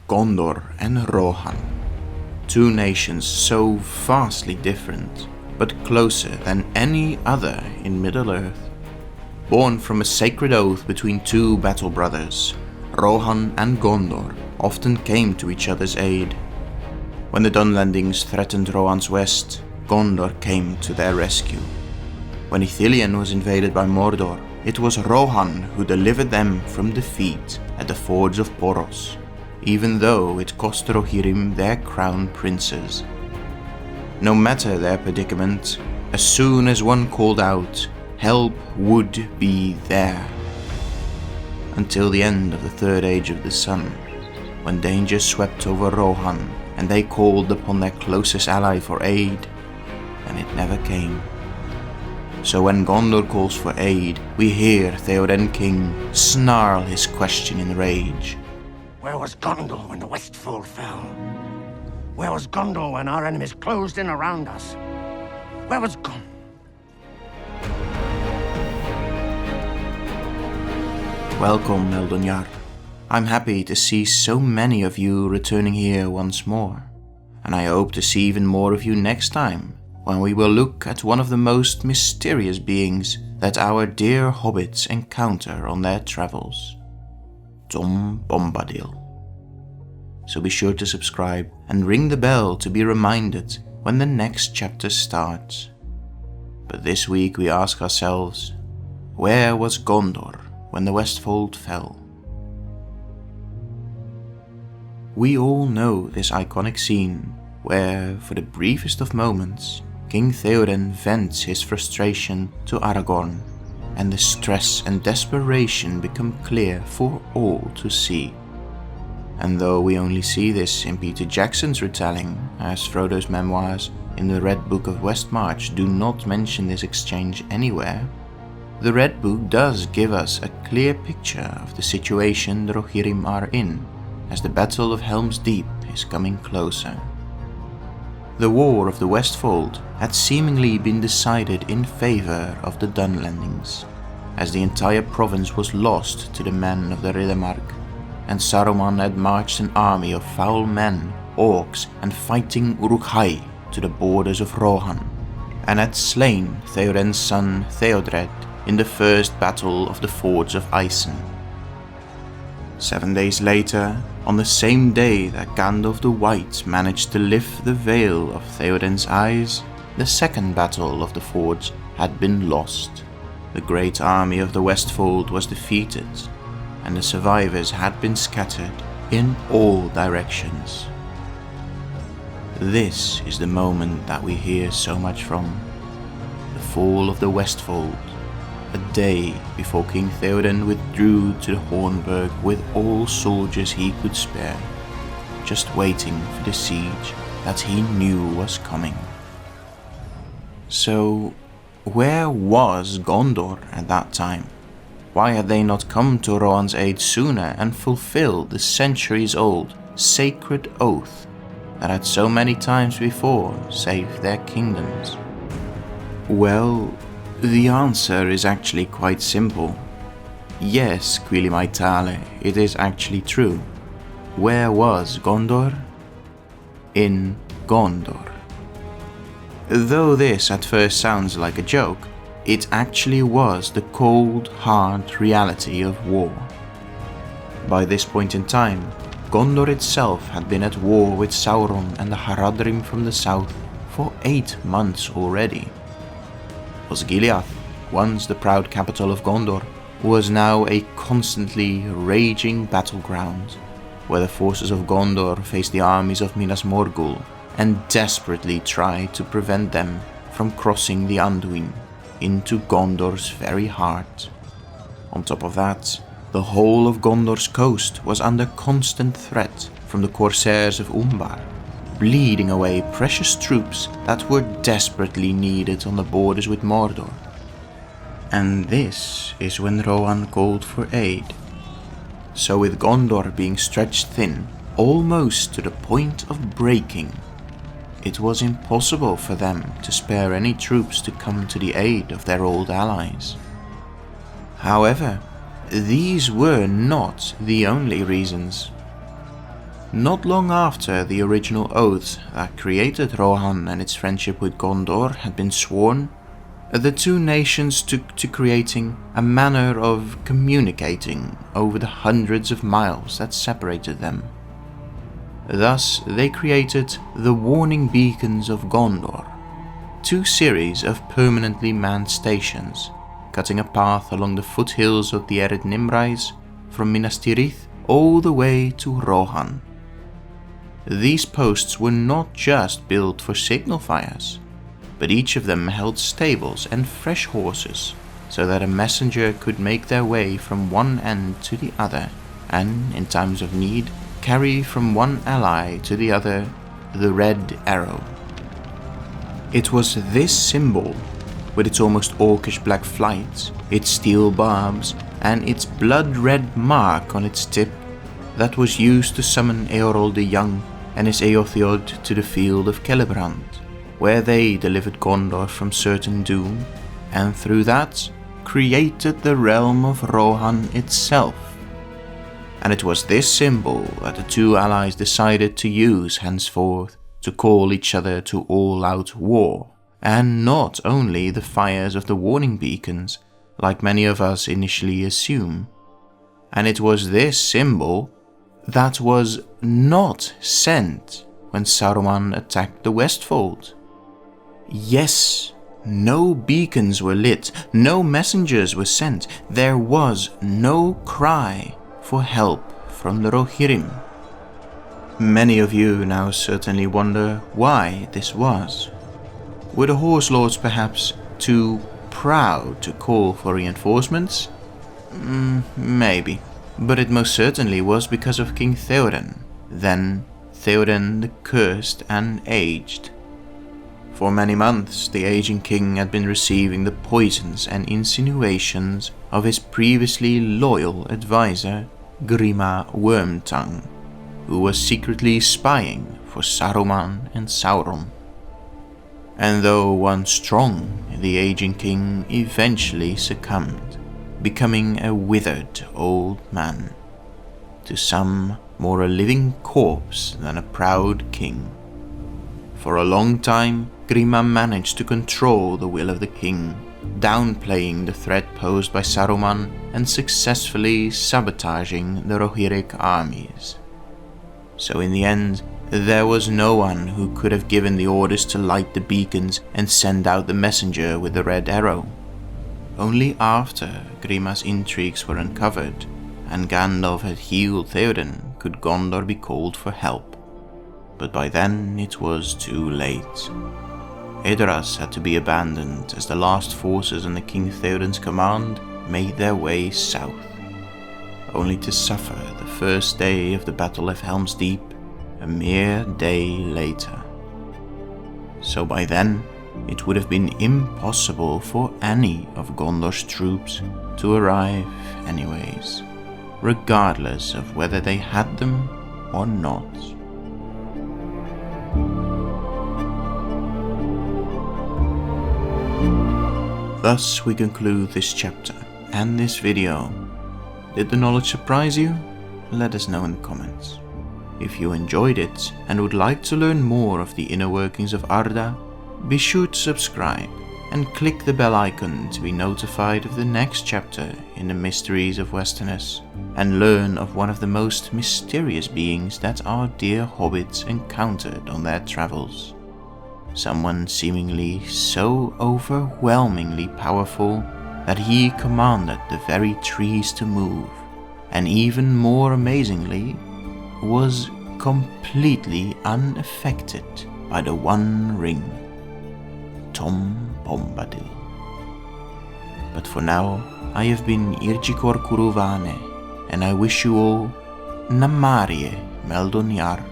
Gondor and Rohan, two nations so vastly different, but closer than any other in Middle-earth. Born from a sacred oath between two battle brothers, Rohan and Gondor often came to each other's aid. When the Dunlendings threatened Rohan's west, Gondor came to their rescue. When Ithilien was invaded by Mordor, it was Rohan who delivered them from defeat at the Fords of Poros, even though it cost the Rohirrim their crown princes. No matter their predicament, as soon as one called out, help would be there. Until the end of the Third Age of the Sun, when danger swept over Rohan and they called upon their closest ally for aid, and it never came. So when Gondor calls for aid, we hear Théoden King snarl his question in rage. Where was Gondor when the Westfold fell? Where was Gondor when our enemies closed in around us? Where was Gondor? Welcome, Eldonyar. I'm happy to see so many of you returning here once more, and I hope to see even more of you next time, when we will look at one of the most mysterious beings that our dear hobbits encounter on their travels, Tom Bombadil. So be sure to subscribe and ring the bell to be reminded when the next chapter starts. But this week we ask ourselves, where was Gondor when the Westfold fell? We all know this iconic scene where, for the briefest of moments, King Théoden vents his frustration to Aragorn, and the stress and desperation become clear for all to see. And though we only see this in Peter Jackson's retelling, as Frodo's memoirs in the Red Book of Westmarch do not mention this exchange anywhere, the Red Book does give us a clear picture of the situation the Rohirrim are in, as the Battle of Helm's Deep is coming closer. The War of the Westfold had seemingly been decided in favour of the Dunlendings, as the entire province was lost to the men of the Riddermark, and Saruman had marched an army of foul men, orcs and fighting Uruk-hai to the borders of Rohan, and had slain Théoden's son Theodred in the first battle of the Fords of Isen. 7 days later, on the same day that Gandalf the White managed to lift the veil of Théoden's eyes, the second battle of the Fords had been lost. The great army of the Westfold was defeated, and the survivors had been scattered in all directions. This is the moment that we hear so much from, the fall of the Westfold, a day before King Théoden withdrew to the Hornburg with all soldiers he could spare, just waiting for the siege that he knew was coming. So, where was Gondor at that time? Why had they not come to Rohan's aid sooner and fulfilled the centuries-old sacred oath that had so many times before saved their kingdoms? Well, the answer is actually quite simple. Yes, Quili Maitale, it is actually true. Where was Gondor? In Gondor. Though this at first sounds like a joke, it actually was the cold, hard reality of war. By this point in time, Gondor itself had been at war with Sauron and the Haradrim from the south for 8 months already. Osgiliath, once the proud capital of Gondor, was now a constantly raging battleground, where the forces of Gondor faced the armies of Minas Morgul and desperately tried to prevent them from crossing the Anduin into Gondor's very heart. On top of that, the whole of Gondor's coast was under constant threat from the corsairs of Umbar, bleeding away precious troops that were desperately needed on the borders with Mordor. And this is when Rohan called for aid. So with Gondor being stretched thin, almost to the point of breaking, it was impossible for them to spare any troops to come to the aid of their old allies. However, these were not the only reasons. Not long after the original oath that created Rohan and its friendship with Gondor had been sworn, the two nations took to creating a manner of communicating over the hundreds of miles that separated them. Thus, they created the Warning Beacons of Gondor, two series of permanently manned stations, cutting a path along the foothills of the Ered Nimrais from Minas Tirith all the way to Rohan. These posts were not just built for signal fires, but each of them held stables and fresh horses, so that a messenger could make their way from one end to the other, and, in times of need, carry from one ally to the other the red arrow. It was this symbol, with its almost orcish black flight, its steel barbs, and its blood-red mark on its tip, that was used to summon Eorl the Young and his Eotheod to the field of Celebrand, where they delivered Gondor from certain doom, and through that created the realm of Rohan itself. And it was this symbol that the two allies decided to use henceforth to call each other to all-out war, and not only the fires of the warning beacons, like many of us initially assume. And it was this symbol that was not sent when Saruman attacked the Westfold. Yes, no beacons were lit, no messengers were sent, there was no cry for help from the Rohirrim. Many of you now certainly wonder why this was. Were the Horse Lords perhaps too proud to call for reinforcements? Maybe, but it most certainly was because of King Théoden, then Théoden the Cursed and Aged. For many months the aging king had been receiving the poisons and insinuations of his previously loyal advisor, Grima Wormtongue, who was secretly spying for Saruman and Sauron. And though once strong, the aging king eventually succumbed, becoming a withered old man, to some more a living corpse than a proud king. For a long time, Grima managed to control the will of the king, downplaying the threat posed by Saruman and successfully sabotaging the Rohirric armies. So in the end, there was no one who could have given the orders to light the beacons and send out the messenger with the red arrow. Only after Grima's intrigues were uncovered and Gandalf had healed Théoden could Gondor be called for help. But by then it was too late. Edoras had to be abandoned as the last forces under King Théoden's command made their way south, only to suffer the first day of the Battle of Helm's Deep a mere day later. So by then, it would have been impossible for any of Gondor's troops to arrive anyways, regardless of whether they had them or not. Thus we conclude this chapter and this video. Did the knowledge surprise you? Let us know in the comments. If you enjoyed it and would like to learn more of the inner workings of Arda, be sure to subscribe and click the bell icon to be notified of the next chapter in the Mysteries of Westerness and learn of one of the most mysterious beings that our dear hobbits encountered on their travels. Someone seemingly so overwhelmingly powerful that he commanded the very trees to move, and even more amazingly, was completely unaffected by the One Ring, Tom Bombadil. But for now, I have been Irjikor Kuruvane, and I wish you all Namarie Meldonyar.